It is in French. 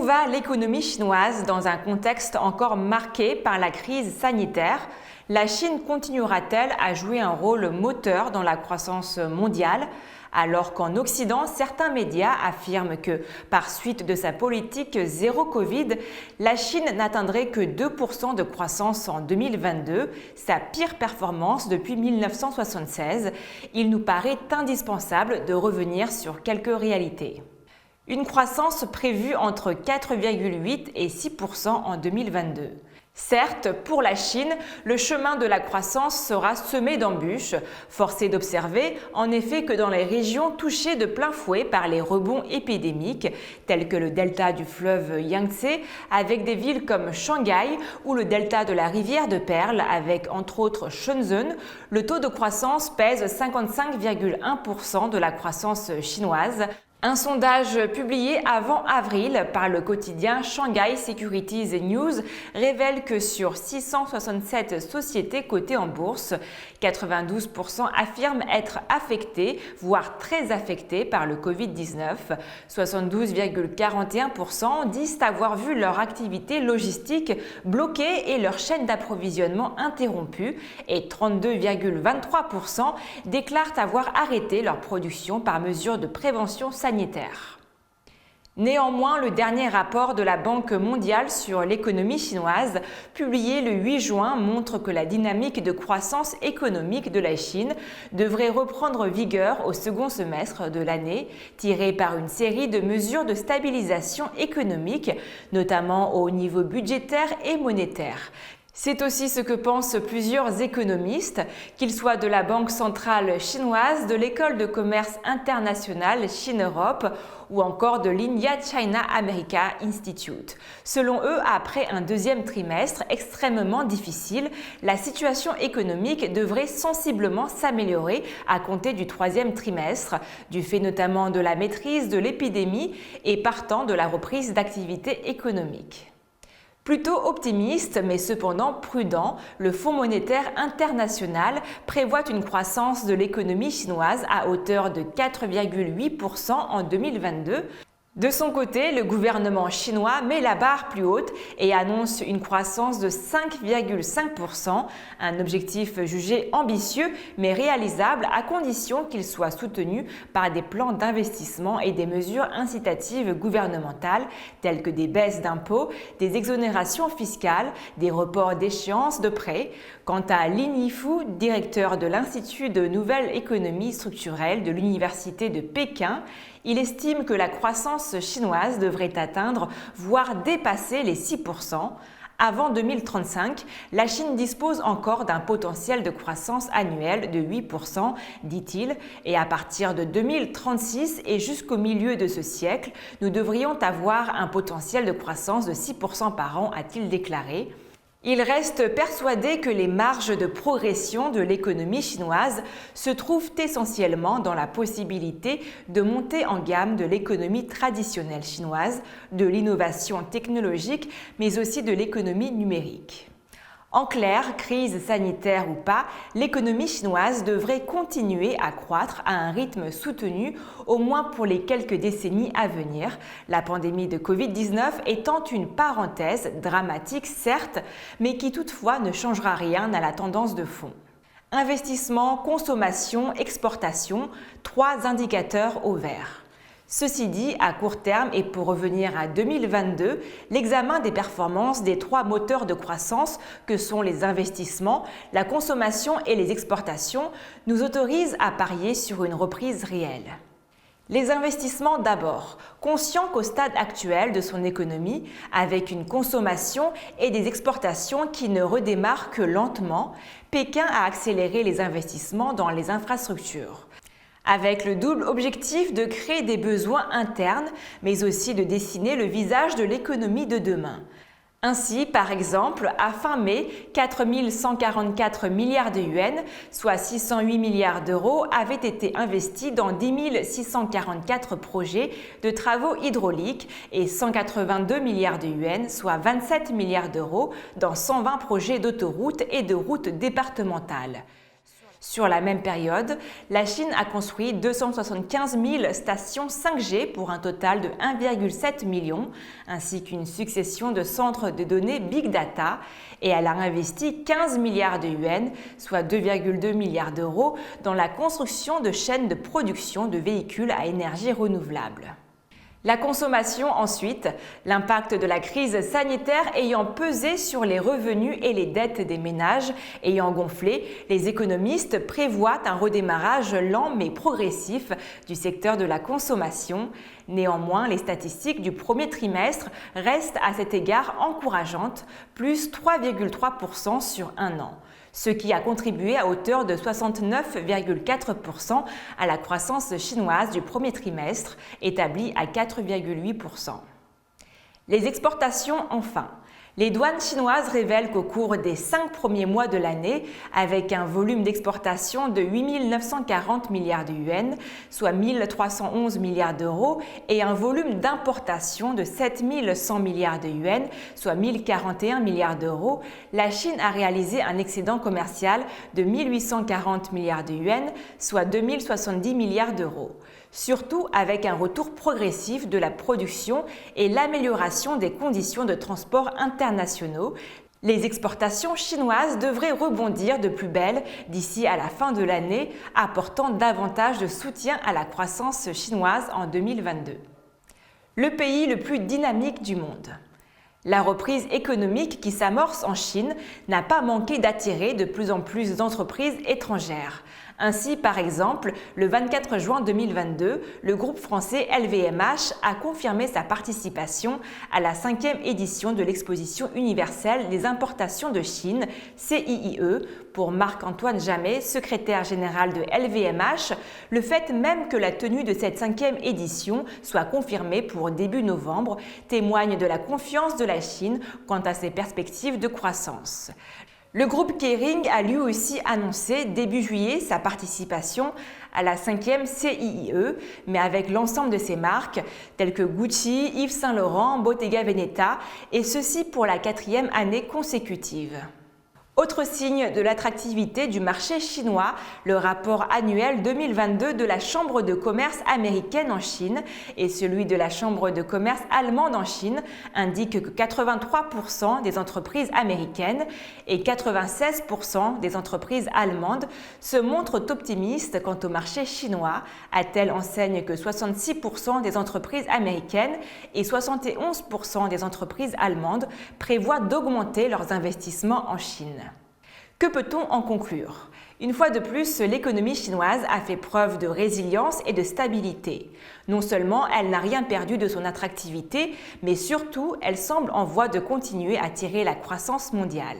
va l'économie chinoise dans un contexte encore marqué par la crise sanitaire? La Chine continuera-t-elle à jouer un rôle moteur dans la croissance mondiale? Alors qu'en Occident, certains médias affirment que, par suite de sa politique zéro Covid, la Chine n'atteindrait que 2% de croissance en 2022, sa pire performance depuis 1976, il nous paraît indispensable de revenir sur quelques réalités. Une croissance prévue entre 4,8 et 6% en 2022. Certes, pour la Chine, le chemin de la croissance sera semé d'embûches. Force est d'observer, en effet, que dans les régions touchées de plein fouet par les rebonds épidémiques, tels que le delta du fleuve Yangtze, avec des villes comme Shanghai ou le delta de la rivière de Perles, avec entre autres Shenzhen, le taux de croissance pèse 55,1% de la croissance chinoise. Un sondage publié avant avril par le quotidien Shanghai Securities News révèle que sur 667 sociétés cotées en bourse, 92% affirment être affectées, voire très affectées par le Covid-19. 72,41% disent avoir vu leur activité logistique bloquée et leur chaîne d'approvisionnement interrompue et 32,23% déclarent avoir arrêté leur production par mesure de prévention sanitaire. Néanmoins, le dernier rapport de la Banque mondiale sur l'économie chinoise, publié le 8 juin, montre que la dynamique de croissance économique de la Chine devrait reprendre vigueur au second semestre de l'année, tirée par une série de mesures de stabilisation économique, notamment au niveau budgétaire et monétaire. C'est aussi ce que pensent plusieurs économistes, qu'ils soient de la Banque centrale chinoise, de l'École de commerce internationale Chine-Europe ou encore de l'India China America Institute. Selon eux, après un deuxième trimestre extrêmement difficile, la situation économique devrait sensiblement s'améliorer à compter du troisième trimestre, du fait notamment de la maîtrise de l'épidémie et partant de la reprise d'activité économique. Plutôt optimiste, mais cependant prudent, le Fonds monétaire international prévoit une croissance de l'économie chinoise à hauteur de 4,8% en 2022. De son côté, le gouvernement chinois met la barre plus haute et annonce une croissance de 5,5%, un objectif jugé ambitieux mais réalisable à condition qu'il soit soutenu par des plans d'investissement et des mesures incitatives gouvernementales telles que des baisses d'impôts, des exonérations fiscales, des reports d'échéances de prêts. Quant à Lin Yifu, directeur de l'Institut de Nouvelle Économie Structurelle de l'Université de Pékin, il estime que la croissance chinoise devrait atteindre, voire dépasser les 6%. Avant 2035, la Chine dispose encore d'un potentiel de croissance annuel de 8%, dit-il, et à partir de 2036 et jusqu'au milieu de ce siècle, nous devrions avoir un potentiel de croissance de 6% par an, a-t-il déclaré. Il reste persuadé que les marges de progression de l'économie chinoise se trouvent essentiellement dans la possibilité de monter en gamme de l'économie traditionnelle chinoise, de l'innovation technologique, mais aussi de l'économie numérique. En clair, crise sanitaire ou pas, l'économie chinoise devrait continuer à croître à un rythme soutenu, au moins pour les quelques décennies à venir, la pandémie de Covid-19 étant une parenthèse dramatique certes, mais qui toutefois ne changera rien à la tendance de fond. Investissement, consommation, exportation, 3 indicateurs au vert. Ceci dit, à court terme et pour revenir à 2022, l'examen des performances des 3 moteurs de croissance que sont les investissements, la consommation et les exportations nous autorise à parier sur une reprise réelle. Les investissements d'abord. Conscient qu'au stade actuel de son économie, avec une consommation et des exportations qui ne redémarrent que lentement, Pékin a accéléré les investissements dans les infrastructures, avec le double objectif de créer des besoins internes, mais aussi de dessiner le visage de l'économie de demain. Ainsi, par exemple, à fin mai, 4 144 milliards de yuans, soit 608 milliards d'euros, avaient été investis dans 10 644 projets de travaux hydrauliques et 182 milliards de yuans, soit 27 milliards d'euros, dans 120 projets d'autoroutes et de routes départementales. Sur la même période, la Chine a construit 275 000 stations 5G pour un total de 1,7 million, ainsi qu'une succession de centres de données Big Data, et elle a investi 15 milliards de yuans, soit 2,2 milliards d'euros, dans la construction de chaînes de production de véhicules à énergie renouvelable. La consommation ensuite, l'impact de la crise sanitaire ayant pesé sur les revenus et les dettes des ménages ayant gonflé, les économistes prévoient un redémarrage lent mais progressif du secteur de la consommation. Néanmoins, les statistiques du premier trimestre restent à cet égard encourageantes, plus 3,3% sur un an, ce qui a contribué à hauteur de 69,4% à la croissance chinoise du premier trimestre, établie à 4,8%. Les exportations enfin. Les douanes chinoises révèlent qu'au cours des 5 premiers mois de l'année, avec un volume d'exportation de 8 940 milliards de yuans, soit 1 311 milliards d'euros, et un volume d'importation de 7 100 milliards de yuans, soit 1 041 milliards d'euros, la Chine a réalisé un excédent commercial de 1 840 milliards de yuans, soit 2 070 milliards d'euros. Surtout avec un retour progressif de la production et l'amélioration des conditions de transport internationaux, les exportations chinoises devraient rebondir de plus belle d'ici à la fin de l'année, apportant davantage de soutien à la croissance chinoise en 2022. Le pays le plus dynamique du monde. La reprise économique qui s'amorce en Chine n'a pas manqué d'attirer de plus en plus d'entreprises étrangères. Ainsi, par exemple, le 24 juin 2022, le groupe français LVMH a confirmé sa participation à la 5e édition de l'exposition universelle des importations de Chine, CIIE, pour Marc-Antoine Jamay, secrétaire général de LVMH. Le fait même que la tenue de cette 5e édition soit confirmée pour début novembre témoigne de la confiance de la Chine quant à ses perspectives de croissance. Le groupe Kering a lui aussi annoncé début juillet sa participation à la 5e CIIE, mais avec l'ensemble de ses marques, telles que Gucci, Yves Saint Laurent, Bottega Veneta, et ceci pour la 4e année consécutive. Autre signe de l'attractivité du marché chinois, le rapport annuel 2022 de la Chambre de commerce américaine en Chine et celui de la Chambre de commerce allemande en Chine indiquent que 83% des entreprises américaines et 96% des entreprises allemandes se montrent optimistes quant au marché chinois, à telle enseigne que 66% des entreprises américaines et 71% des entreprises allemandes prévoient d'augmenter leurs investissements en Chine. Que peut-on en conclure ? Une fois de plus, l'économie chinoise a fait preuve de résilience et de stabilité. Non seulement elle n'a rien perdu de son attractivité, mais surtout elle semble en voie de continuer à tirer la croissance mondiale.